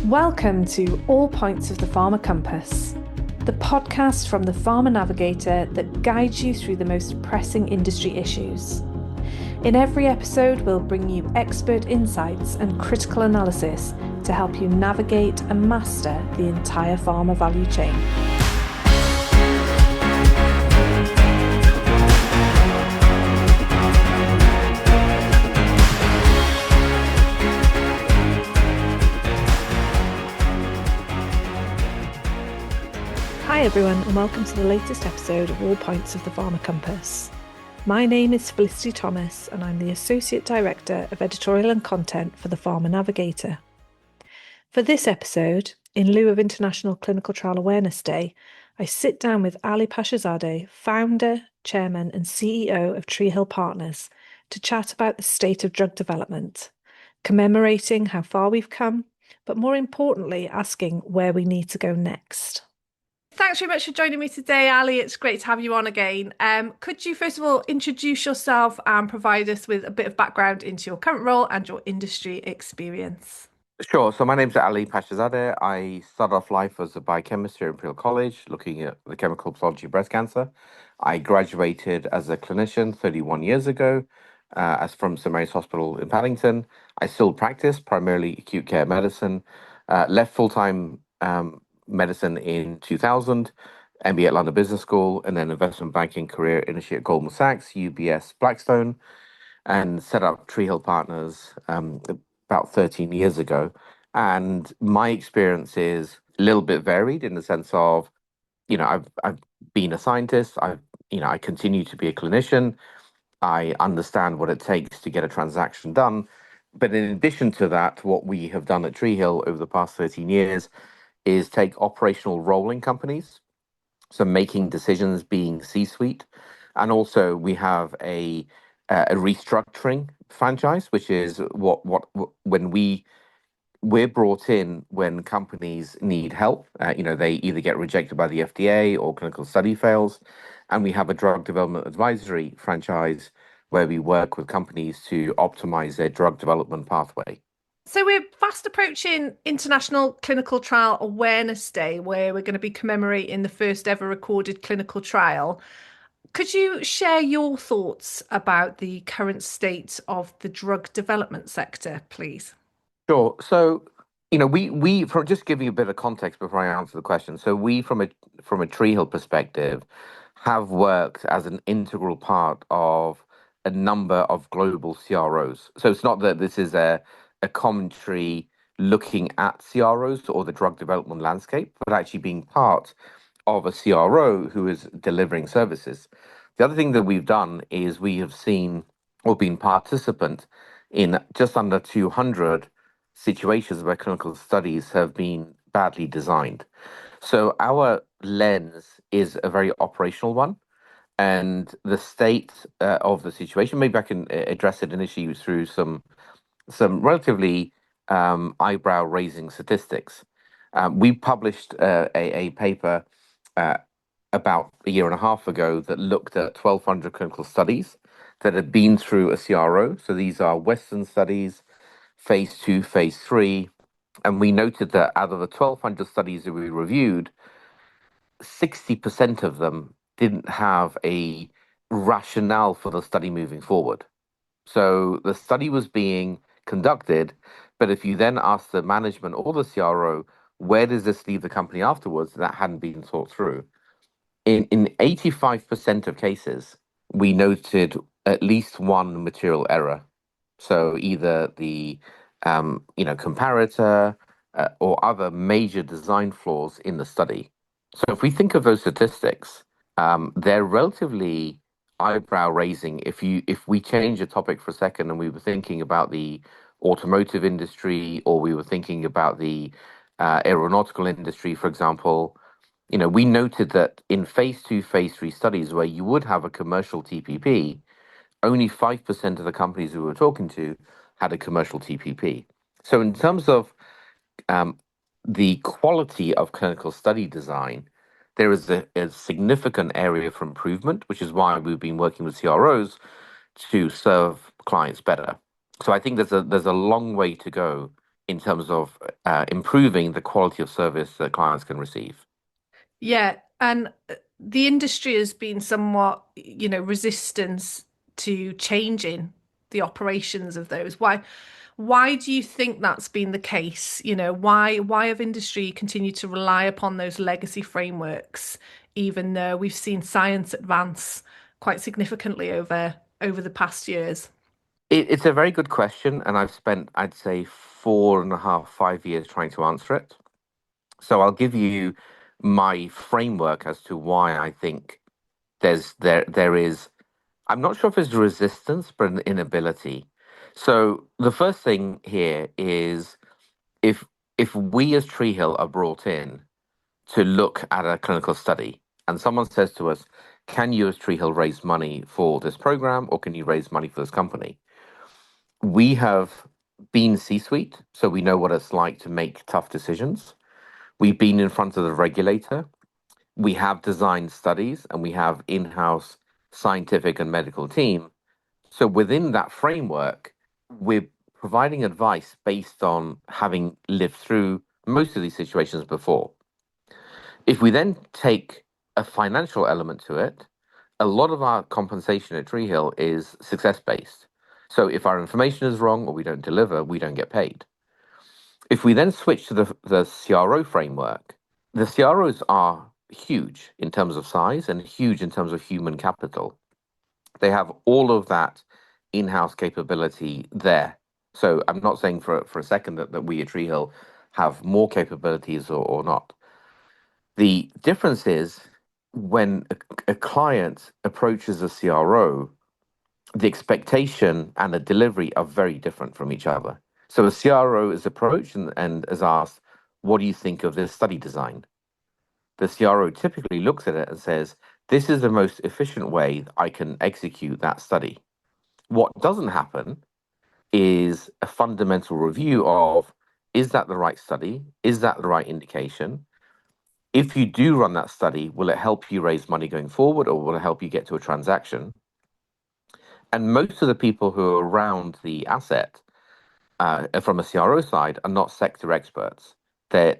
Welcome to All Points of the Pharma Compass, the podcast from the Pharma Navigator that guides you through the most pressing industry issues. In every episode, we'll bring you expert insights and critical analysis to help you navigate and master the entire pharma value chain. Hi everyone, and welcome to the latest episode of All Points of the Pharma Compass. My name is Felicity Thomas, and I'm the Associate Director of Editorial and Content for the Pharma Navigator. For this episode, in lieu of International Clinical Trial Awareness Day, I sit down with Ali Pashazadeh, Founder, Chairman and CEO of Treehill Partners, to chat about the state of drug development, commemorating how far we've come, but more importantly, asking where we need to go next. Thanks very much for joining me today, Ali. It's great to have you on again. Could you first of all introduce yourself and provide us with a bit of background into your current role and your industry experience? Sure. So my name's Ali Pashazadeh. I started off life as a biochemist here at Imperial College, looking at the chemical pathology of breast cancer. I graduated as a clinician 31 years ago, as from St Mary's Hospital in Paddington. I still practice primarily acute care medicine. Left full-time medicine in 2000, MBA at London Business School, and then investment banking career initially at Goldman Sachs, UBS, Blackstone, and set up Treehill Partners about 13 years ago. And my experience is a little bit varied in the sense of, I've been a scientist. I continue to be a clinician. I understand what it takes to get a transaction done. But in addition to that, what we have done at Treehill over the past 13 years is take operational role in companies, so making decisions, being C-suite, and also we have a restructuring franchise, which is what when we're brought in when companies need help. They either get rejected by the FDA or clinical study fails, and we have a drug development advisory franchise where we work with companies to optimize their drug development pathway. So we're fast approaching International Clinical Trial Awareness Day, where we're going to be commemorating the first ever recorded clinical trial. Could you share your thoughts about the current state of the drug development sector, please? Sure. So, we from just giving you a bit of context before I answer the question. So we from a Treehill perspective have worked as an integral part of a number of global CROs. So it's not that this is a commentary looking at CROs or the drug development landscape, but actually being part of a CRO who is delivering services. The other thing that we've done is we have seen or been participant in just under 200 situations where clinical studies have been badly designed. So our lens is a very operational one, and the state of the situation, maybe I can address it initially through some relatively eyebrow-raising statistics. We published a paper about a year and a half ago that looked at 1,200 clinical studies that had been through a CRO. So these are Western studies, phase 2, phase 3. And we noted that out of the 1,200 studies that we reviewed, 60% of them didn't have a rationale for the study moving forward. So the study was being conducted, but if you then ask the management or the CRO, where does this leave the company afterwards, that hadn't been thought through. In 85% of cases, we noted at least one material error. So either the comparator or other major design flaws in the study. So if we think of those statistics, they're relatively eyebrow raising. If we change the topic for a second and we were thinking about the automotive industry, or we were thinking about the aeronautical industry, for example, we noted that in phase 2, phase 3 studies where you would have a commercial TPP, only 5% of the companies we were talking to had a commercial TPP. So in terms of the quality of clinical study design, there is a significant area for improvement, which is why we've been working with CROs to serve clients better. So I think there's a long way to go in terms of improving the quality of service that clients can receive. Yeah, and the industry has been somewhat, resistance to changing the operations of those. Why do you think that's been the case? Why have industry continued to rely upon those legacy frameworks, even though we've seen science advance quite significantly over the past years? It's a very good question, and I've spent, I'd say, 4.5, 5 years trying to answer it. So I'll give you my framework as to why I think there is. I'm not sure if it's resistance, but an inability. So the first thing here is if if we as Treehill are brought in to look at a clinical study, and someone says to us, "Can you as Treehill raise money for this program, or can you raise money for this company?" We have been C-suite, so we know what it's like to make tough decisions. We've been in front of the regulator. We have designed studies, and we have in-house scientific and medical team. So within that framework, we're providing advice based on having lived through most of these situations before. If we then take a financial element to it, a lot of our compensation at Treehill is success based. So if our information is wrong or we don't deliver, we don't get paid. If we then switch to the CRO framework, the CROs are huge in terms of size and huge in terms of human capital. They have all of that in-house capability there. So I'm not saying for a second that we at Treehill have more capabilities or not. The difference is when a client approaches a CRO, the expectation and the delivery are very different from each other. So a CRO is approached and is asked, "What do you think of this study design?" The CRO typically looks at it and says, "This is the most efficient way I can execute that study." What doesn't happen is a fundamental review of, is that the right study? Is that the right indication? If you do run that study, will it help you raise money going forward, or will it help you get to a transaction? And most of the people who are around the asset from a CRO side are not sector experts. They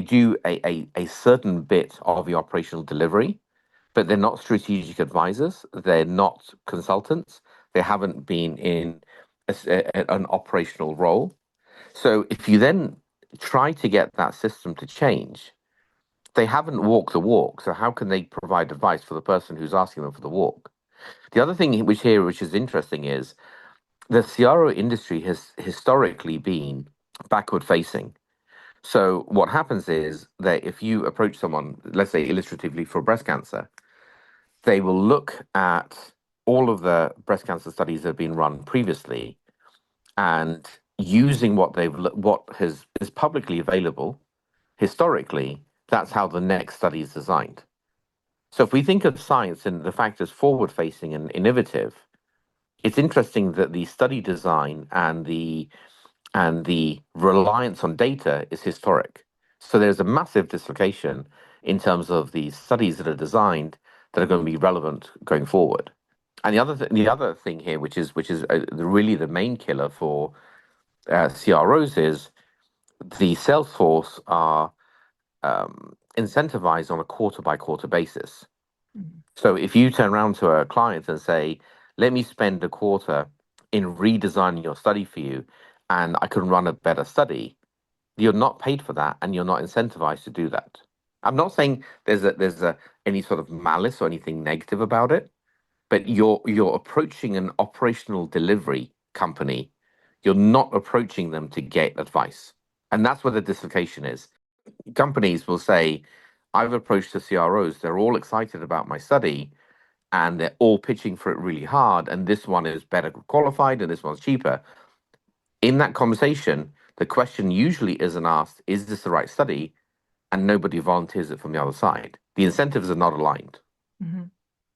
do a certain bit of the operational delivery, but they're not strategic advisors. They're not consultants. They haven't been in an operational role. So if you then try to get that system to change, they haven't walked the walk. So how can they provide advice for the person who's asking them for the walk? The other thing which is interesting is the CRO industry has historically been backward facing. So what happens is that if you approach someone, let's say illustratively for breast cancer, they will look at all of the breast cancer studies that have been run previously and using what has is publicly available historically, that's how the next study is designed. So if we think of science and the fact it's forward facing and innovative, it's interesting that the study design and the reliance on data is historic. So there's a massive dislocation in terms of the studies that are designed that are going to be relevant going forward. And the other thing here, which is really the main killer for CROs, is the sales force are incentivized on a quarter by quarter basis. Mhm. So if you turn around to a client and say, "Let me spend a quarter in redesigning your study for you, and I can run a better study," you're not paid for that, and you're not incentivized to do that. I'm not saying there's any sort of malice or anything negative about it, but you're approaching an operational delivery company. You're not approaching them to get advice, and that's where the dislocation is. Companies will say, "I've approached the CROs. They're all excited about my study, and they're all pitching for it really hard. And this one is better qualified, and this one's cheaper." In that conversation, the question usually isn't asked, "Is this the right study?" And nobody volunteers it from the other side. The incentives are not aligned. Mhm.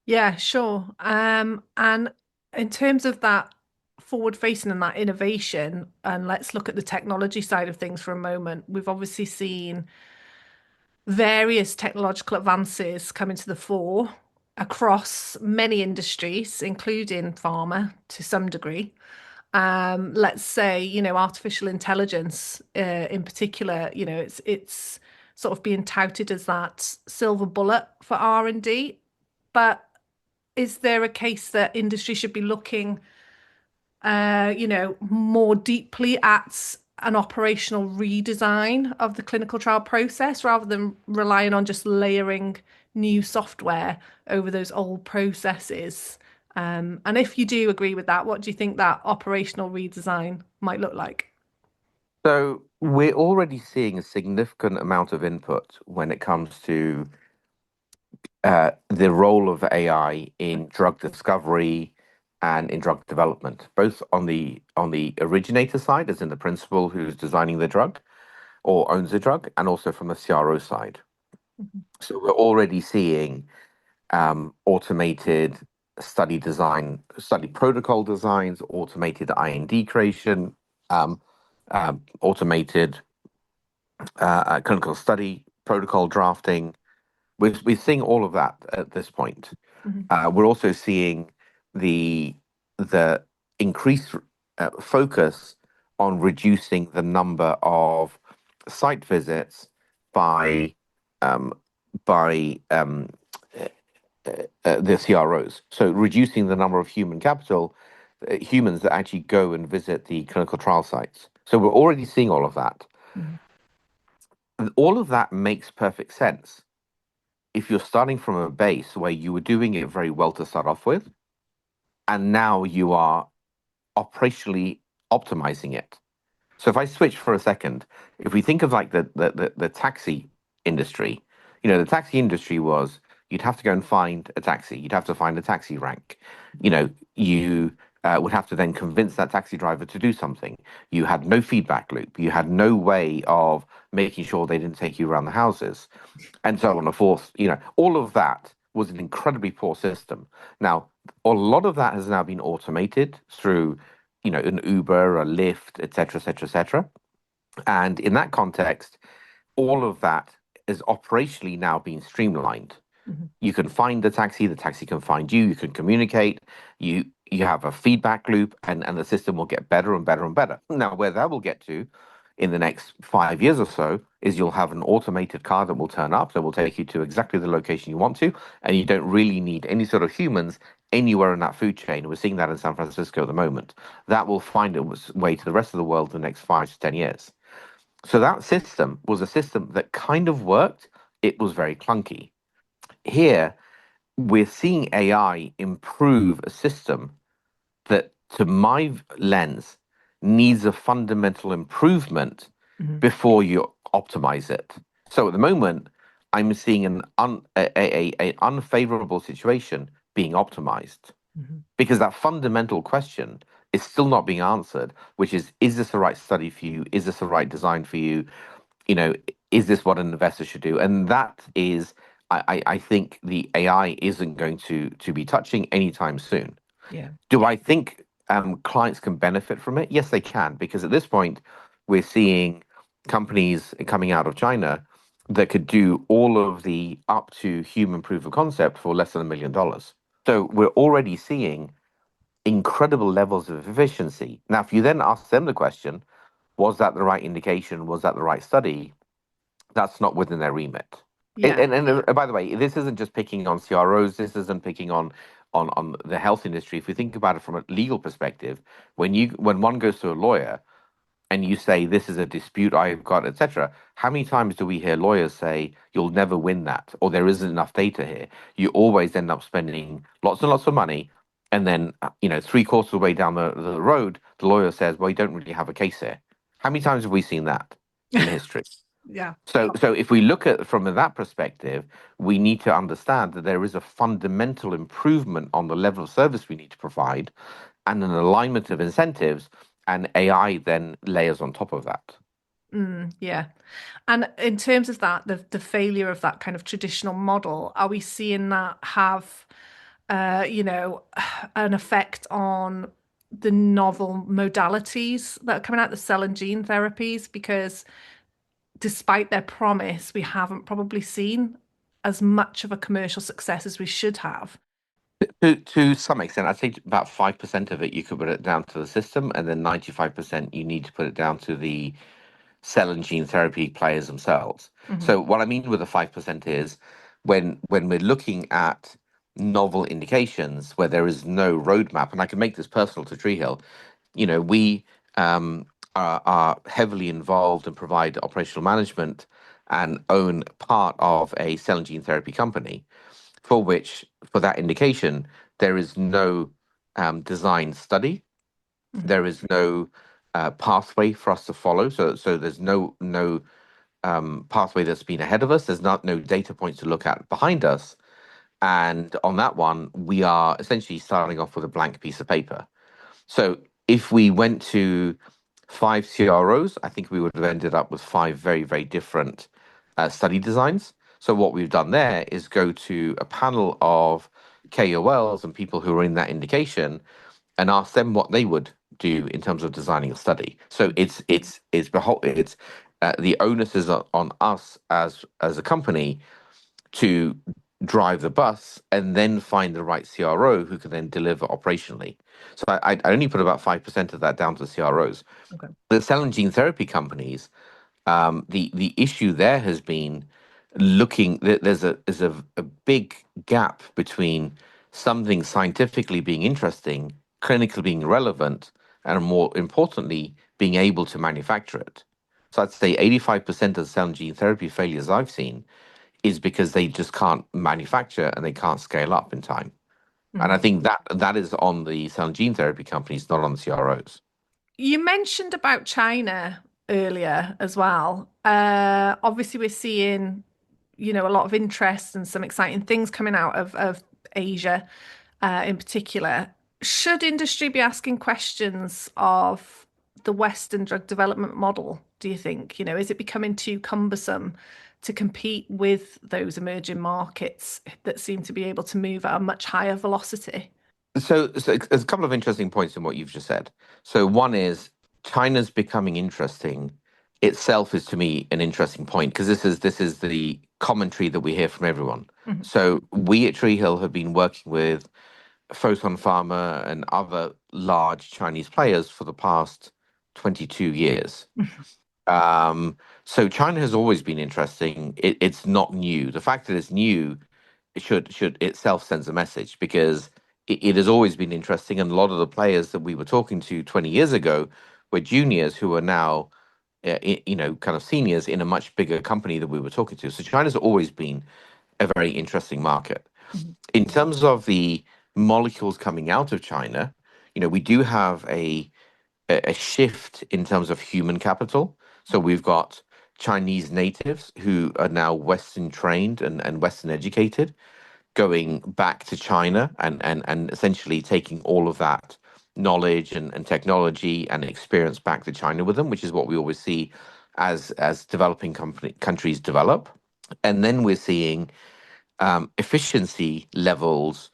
Yeah, sure. And in terms of that forward facing and that innovation, and let's look at the technology side of things for a moment. We've obviously seen various technological advances coming to the fore across many industries, including pharma to some degree. Let's say, artificial intelligence in particular, it's sort of being touted as that silver bullet for R&D. But is there a case that industry should be looking, more deeply at an operational redesign of the clinical trial process rather than relying on just layering new software over those old processes? And if you do agree with that, what do you think that operational redesign might look like? So we're already seeing a significant amount of input when it comes to the role of AI in drug discovery and in drug development, both on the originator side, as in the principal who's designing the drug or owns the drug, and also from the CRO side. Mhm. So we're already seeing automated study design, study protocol designs, automated IND creation, automated clinical study protocol drafting. We're seeing all of that at this point. Mhm. We're also seeing the the increased focus on reducing the number of site visits by um, by the CROs. So reducing the number of human capital, humans that actually go and visit the clinical trial sites. So we're already seeing all of that. Mhm. And all of that makes perfect sense if you're starting from a base where you were doing it very well to start off with, and now you are operationally optimizing it. So if I switch for a second, if we think of like the taxi industry, the taxi industry was you'd have to go and find a taxi, you'd have to find a taxi rank, you would have to then convince that taxi driver to do something. You had no feedback loop, you had no way of making sure they didn't take you around the houses, and so on and so forth. All of that was an incredibly poor system. Now, a lot of that has now been automated through, an Uber, a Lyft, et cetera, et cetera, et cetera. And in that context, all of that is operationally now being streamlined. Mhm. You can find the taxi can find you, you can communicate, you have a feedback loop, and the system will get better and better and better. Now, where that will get to in the next 5 years or so is you'll have an automated car that will turn up, that will take you to exactly the location you want to, and you don't really need any sort of humans anywhere in that food chain. We're seeing that in San Francisco at the moment. That will find its way to the rest of the world in the next 5 to 10 years. So that system was a system that kind of worked. It was very clunky. Here, we're seeing AI improve a system that, to my lens, needs a fundamental improvement Mhm. before you optimize it. So at the moment, I'm seeing an unfavorable situation being optimized Mhm. because that fundamental question is still not being answered, which is this the right study for you? Is this the right design for you? you know, is this what an investor should do? And that is, I think the AI isn't going to be touching anytime soon. Yeah. Do I think clients can benefit from it? Yes, they can, because at this point, we're seeing companies coming out of China that could do all of the up to human proof of concept for less than $1 million. So we're already seeing incredible levels of efficiency. Now, if you then ask them the question, was that the right indication? Was that the right study? That's not within their remit. Yeah. By the way, this isn't just picking on CROs. This isn't picking on the health industry. If we think about it from a legal perspective, when one goes to a lawyer and you say this is a dispute I've got, etc., how many times do we hear lawyers say you'll never win that, or there isn't enough data here? You always end up spending lots and lots of money, and then three-quarters of the way down the road, the lawyer says, "Well, you don't really have a case here." How many times have we seen that in history? Yeah. So if we look at from that perspective, we need to understand that there is a fundamental improvement on the level of service we need to provide and an alignment of incentives, and AI then layers on top of that. Yeah. And in terms of that, the failure of that kind of traditional model, are we seeing that have, you know, an effect on the novel modalities that are coming out, the cell and gene therapies? Because despite their promise, we haven't probably seen as much of a commercial success as we should have. To some extent, I'd say about 5% of it you could put it down to the system, and then 95% you need to put it down to the cell and gene therapy players themselves. Hmm. So what I mean with the 5% is when we're looking at novel indications where there is no roadmap, and I can make this personal to Treehill, we um, are heavily involved and provide operational management and own part of a cell and gene therapy company for which, for that indication, there is no design study, Hmm. there is no pathway for us to follow. So there's no pathway that's been ahead of us. There's not no data points to look at behind us. And on that one, we are essentially starting off with a blank piece of paper. So if we went to five CROs, I think we would have ended up with five very, very different study designs. So what we've done there is go to a panel of KOLs and people who are in that indication and ask them what they would do in terms of designing a study. So it's the onus is on us as a company to drive the bus and then find the right CRO who can then deliver operationally. So I only put about 5% of that down to the CROs. Okay. The cell and gene therapy companies, the issue there has been there's a big gap between something scientifically being interesting, clinically being relevant, and more importantly, being able to manufacture it. So I'd say 85% of the cell and gene therapy failures I've seen is because they just can't manufacture and they can't scale up in time. And I Hmm. think that is on the cell and gene therapy companies, not on the CROs. You mentioned about China earlier as well. Obviously, we're seeing, a lot of interest and some exciting things coming out of Asia, in particular. Should industry be asking questions of the Western drug development model, do you think? Is it becoming too cumbersome to compete with those emerging markets that seem to be able to move at a much higher velocity? So there's a couple of interesting points in what you've just said. So one is China's becoming interesting itself is to me an interesting point because this is the commentary that we hear from everyone. Mhm. So we at Tree Hill have been working with Photon Pharma and other large Chinese players for the past 22 years. Um, so China has always been interesting. It's not new. The fact that it's new should itself sends a message because it has always been interesting, and a lot of the players that we were talking to 20 years ago were juniors who are now, kind of seniors in a much bigger company that we were talking to. So China's always been a very interesting market. Mhm. In terms of the molecules coming out of China, we do have a shift in terms of human capital. So we've got Chinese natives who are now Western trained and Western educated going back to China and essentially taking all of that knowledge and technology and experience back to China with them, which is what we always see as developing countries develop. And then we're seeing efficiency levels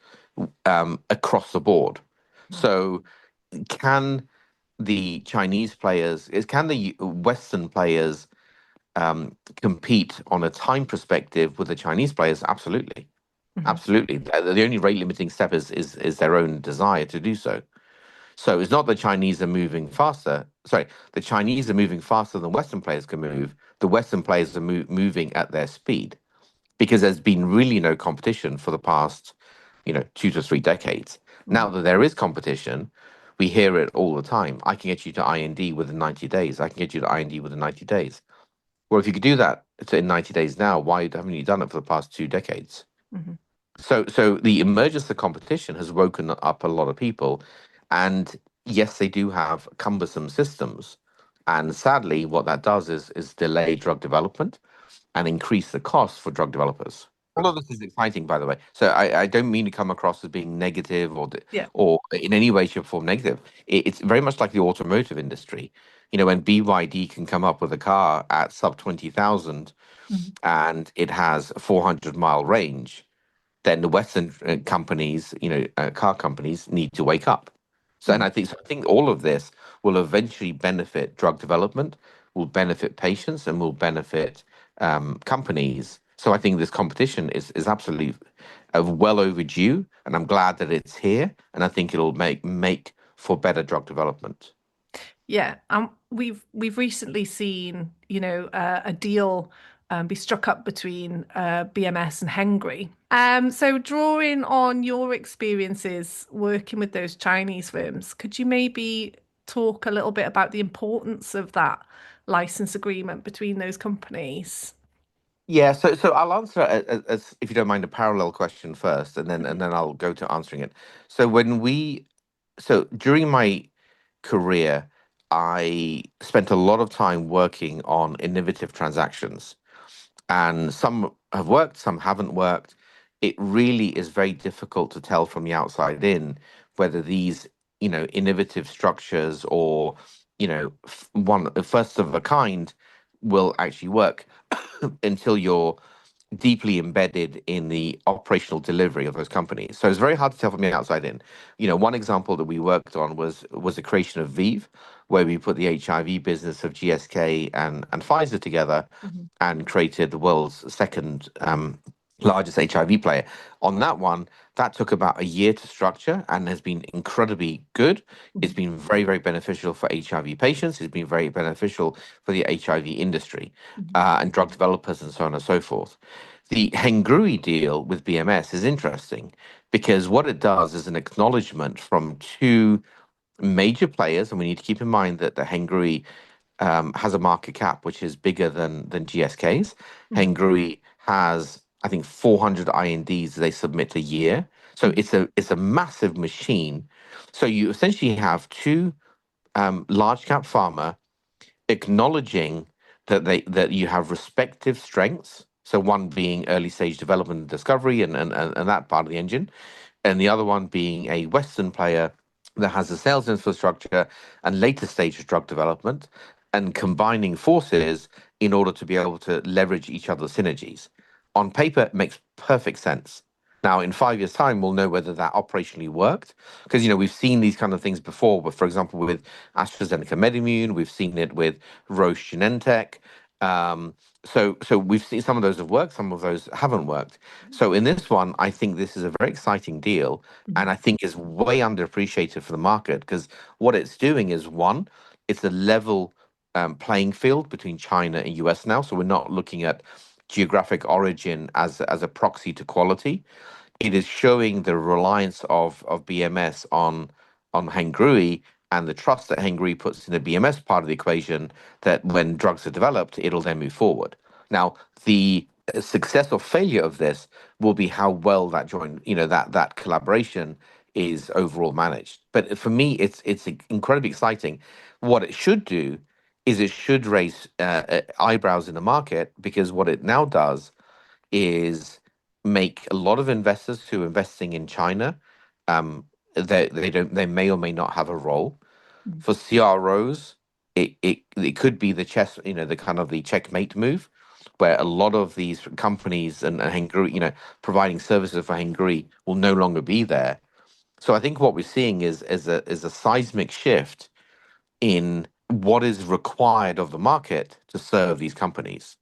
across the board. So can the Chinese players, can the Western players compete on a time perspective with the Chinese players? Absolutely. Mhm. Absolutely. The only rate limiting step is their own desire to do so. So it's not the Chinese are moving faster. Sorry, the Chinese are moving faster than Western players can move. The Western players are moving at their speed because there's been really no competition for the past, 2 to 3 decades. Now Mhm. that there is competition, we hear it all the time. I can get you to IND within 90 days. I can get you to IND within 90 days. Well, if you could do that in 90 days now, why haven't you done it for the past 2 decades? Mhm. So the emergence of competition has woken up a lot of people, and yes, they do have cumbersome systems, and sadly, what that does is delay drug development and increase the cost for drug developers. All of this is exciting, by the way. So I don't mean to come across as being negative Yeah. or in any way, shape, or form negative. It's very much like the automotive industry. When BYD can come up with a car at sub 20,000 Mhm. and it has a 400-mile range, then the Western companies, car companies, need to wake up. So, and Mhm. I think all of this will eventually benefit drug development, will benefit patients, and will benefit companies So I think this competition is absolutely well overdue, and I'm glad that it's here, and I think it'll make for better drug development. Yeah, we've recently seen, a deal be struck up between BMS and Hengry. So drawing on your experiences working with those Chinese firms, could you maybe talk a little bit about the importance of that license agreement between those companies? Yeah, so I'll answer as if you don't mind a parallel question first, and then I'll go to answering it. So during my career, I spent a lot of time working on innovative transactions, and some have worked, some haven't worked. It really is very difficult to tell from the outside in whether these, innovative structures or, one first of a kind will actually work until you're deeply embedded in the operational delivery of those companies. So it's very hard to tell from the outside in. One example that we worked on was the creation of Vive, where we put the HIV business of GSK and Pfizer together Mhm, and created the world's second largest HIV player. On that one, that took about a year to structure and has been incredibly good. It's mhm, been very, very beneficial for HIV patients. It's been very beneficial for the HIV industry mhm, and drug developers and so on and so forth. The Hengrui deal with BMS is interesting because what it does is an acknowledgement from two major players, and we need to keep in mind that the Hengrui has a market cap which is bigger than GSK's. mhm, Hengrui has, I think, 400 INDs they submit a year, so mhm, it's a massive machine. So you essentially have two large cap pharma acknowledging that you have respective strengths. So one being early stage development and discovery and that part of the engine, and the other one being a Western player that has a sales infrastructure and later stage of drug development, and combining forces in order to be able to leverage each other's synergies. On paper, it makes perfect sense. Now, in 5 years' time, we'll know whether that operationally worked, because we've seen these kind of things before. But for example, with AstraZeneca Medimmune, we've seen it with Roche Genentech. So we've seen some of those have worked, some of those haven't worked. So in this one, I think this is a very exciting deal, and mhm, I think is way underappreciated for the market because what it's doing is one, it's a level playing field between China and US now. So we're not looking at geographic origin as a proxy to quality. It is showing the reliance of BMS on Hengrui and the trust that Hengrui puts in the BMS part of the equation that when drugs are developed, it'll then move forward. Now, the success or failure of this will be how well that joint, that collaboration is overall managed. But for me, it's incredibly exciting. What it should do is it should raise eyebrows in the market because what it now does is make a lot of investors who are investing in China, they may or may not have a role. mhm. For CROs, it could be the chess, the kind of the checkmate move, where a lot of these companies and Hungary, providing services for Hungary will no longer be there. So I think what we're seeing is a seismic shift in what is required of the market to serve these companies.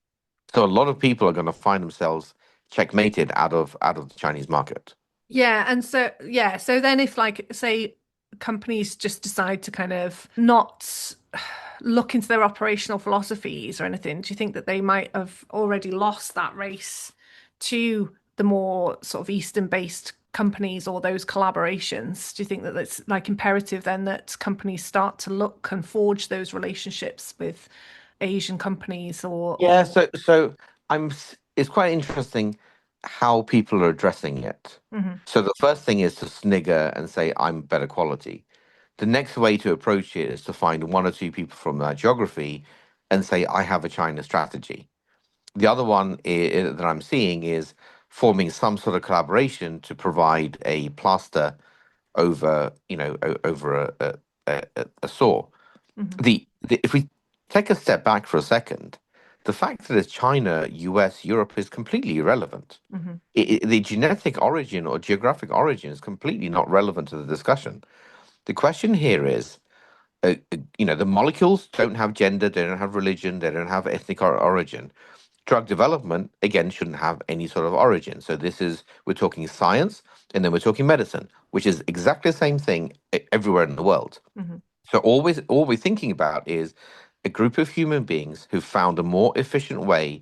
So a lot of people are going to find themselves checkmated out of the Chinese market. Yeah, and so then if like say companies just decide to kind of not look into their operational philosophies or anything, do you think that they might have already lost that race to the more sort of Eastern-based companies or those collaborations? Do you think that it's like imperative then that companies start to look and forge those relationships with Asian companies Yeah, or so it's quite interesting how people are addressing it. Mhm, So the first thing is to snigger and say I'm better quality. The next way to approach it is to find one or two people from that geography and say I have a China strategy. The other one that I'm seeing is forming some sort of collaboration to provide a plaster over, over a sore. mhm, If we take a step back for a second, the fact that it's China, US, Europe is completely irrelevant. mhm, The genetic origin or geographic origin is completely not relevant to the discussion. The question here is, the molecules don't have gender, they don't have religion, they don't have ethnic origin. Drug development, again, shouldn't have any sort of origin. So we're talking science, and then we're talking medicine, which is exactly the same thing everywhere in the world. Mhm. So all we're thinking about is a group of human beings who found a more efficient way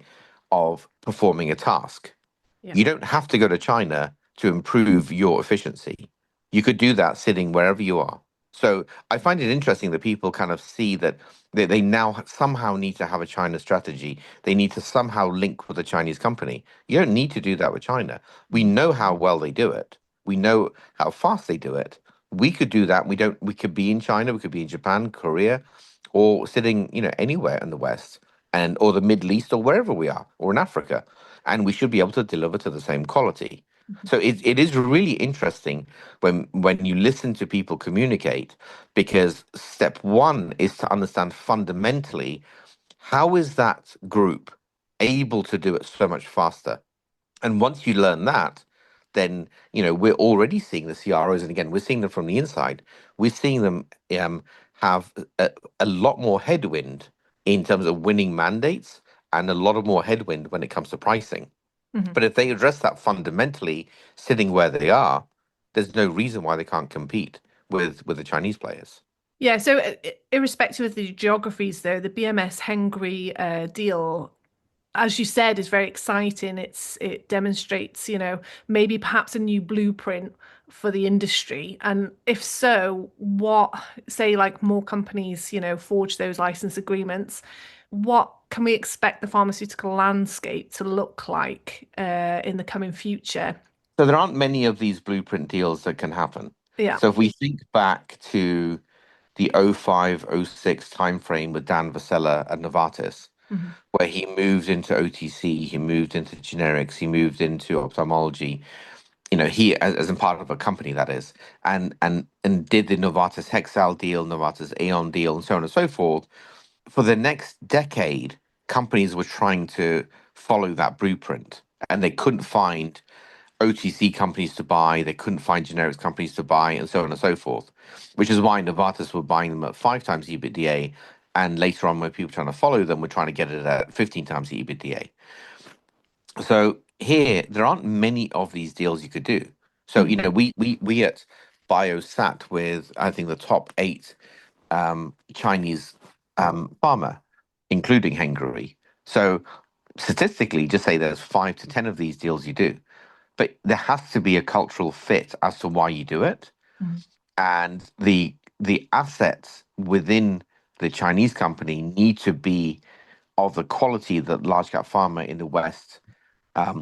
of performing a task. Yeah. You don't have to go to China to improve your efficiency. You could do that sitting wherever you are. So I find it interesting that people kind of see that they now somehow need to have a China strategy. They need to somehow link with a Chinese company. You don't need to do that with China. We Mhm. know how well they do it. We know how fast they do it. We could do that. We could be in China, we could be in Japan, Korea, or sitting, anywhere in the West and or the Middle East or wherever we are, or in Africa, and we should be able to deliver to the same quality. Mhm. So it is really interesting when you listen to people communicate, because step one is to understand fundamentally how is that group able to do it so much faster. And once you learn that, then we're already seeing the CROs, and again, we're seeing them from the inside. We're seeing them have a lot more headwind in terms of winning mandates, and a lot of more headwind when it comes to pricing. Mhm. But if they address that fundamentally, sitting where they are, there's no reason why they can't compete with the Chinese players. Yeah, so irrespective of the geographies, though, the BMS Hengri deal, as you said, is very exciting. It demonstrates, maybe perhaps a new blueprint for the industry. And if so, what, say, like more companies, forge those license agreements, what can we expect the pharmaceutical landscape to look like in the coming future? So there aren't many of these blueprint deals that can happen. Yeah. So if we think back to the 05, 06 timeframe with Dan Vasella at Novartis, Mhm. where he moved into OTC, he moved into generics, he moved into ophthalmology. He as in part of a company that is, and did the Novartis Hexal deal, Novartis Aeon deal, and so on and so forth. For the next decade, companies were trying to follow that blueprint, and they couldn't find OTC companies to buy, they couldn't find generics companies to buy, and so on and so forth, which is why Novartis were buying them at 5 times EBITDA. And later on, when people were trying to follow them, were trying to get it at 15 times the EBITDA. So here, there aren't many of these deals you could do. So, Mhm. we at Bio sat with, I think, the top eight Chinese pharma, including Hungary. So statistically, just say there's 5 to 10 of these deals you do, but there has to be a cultural fit as to why you do it, Mhm. and the assets within the Chinese company need to be of the quality that large cap pharma in the West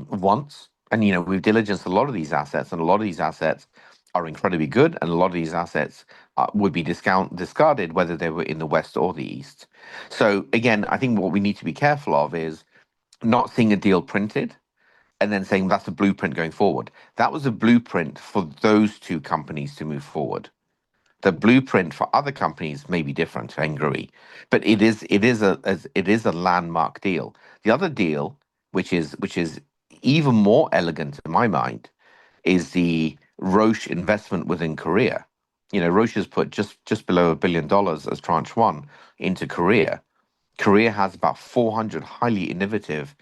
wants. And we've diligenced a lot of these assets, and a lot of these assets are incredibly good, and a lot of these assets would be discarded whether they were in the West or the East. So again, I think what we need to be careful of is not seeing a deal printed and then saying that's a blueprint going forward. That was a blueprint for those two companies to move forward. The blueprint for other companies may be different, Hungary, but it is a landmark deal. The other deal, which is even more elegant in my mind, is the Roche investment within Korea. Roche has put just below $1 billion as tranche one into Korea. Korea has about 400 highly innovative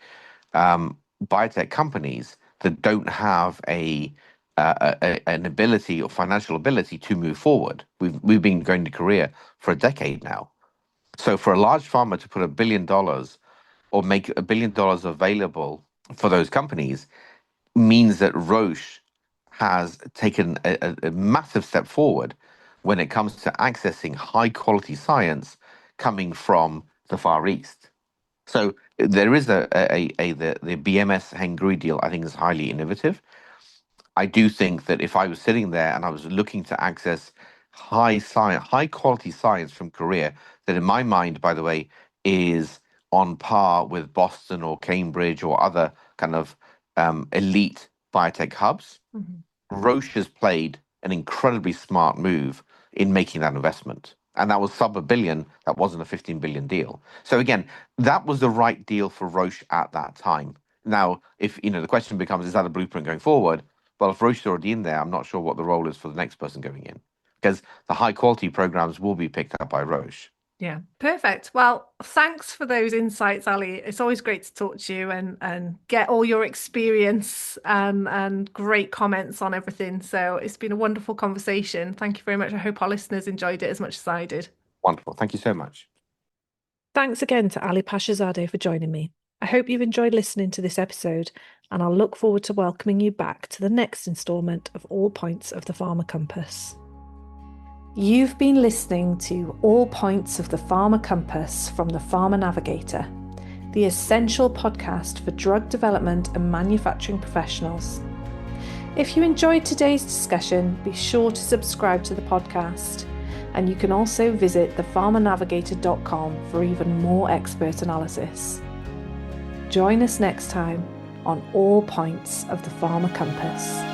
biotech companies that don't have an ability or financial ability to move forward. We've been going to Korea for a decade now. So for a large pharma to put $1 billion or make $1 billion available for those companies means that Roche has taken a massive step forward when it comes to accessing high quality science coming from the Far East. So there is the BMS Hengui deal, I think, is highly innovative. I do think that if I was sitting there and I was looking to access high science, high quality science from Korea, that in my mind, by the way, is on par with Boston or Cambridge or other kind of elite biotech hubs, Mhm. Roche has played an incredibly smart move in making that investment. And that was sub a billion. That wasn't a 15 billion deal. So again, that was the right deal for Roche at that time. Now, if the question becomes, is that a blueprint going forward? Well, if Roche is already in there, I'm not sure what the role is for the next person going in, because the high quality programs will be picked up by Roche. Yeah, perfect. Well, thanks for those insights, Ali. It's always great to talk to you and get all your experience and great comments on everything. So it's been a wonderful conversation. Thank you very much. I hope our listeners enjoyed it as much as I did. Wonderful. Thank you so much. Thanks again to Ali Pashazadeh for joining me. I hope you've enjoyed listening to this episode, and I'll look forward to welcoming you back to the next instalment of All Points of the Farmer Compass. You've been listening to All Points of the Farmer Compass from the Farmer Navigator, the essential podcast for drug development and manufacturing professionals. If you enjoyed today's discussion, be sure to subscribe to the podcast, and you can also visit thefarmernavigator.com for even more expert analysis. Join us next time on All Points of the Farmer Compass.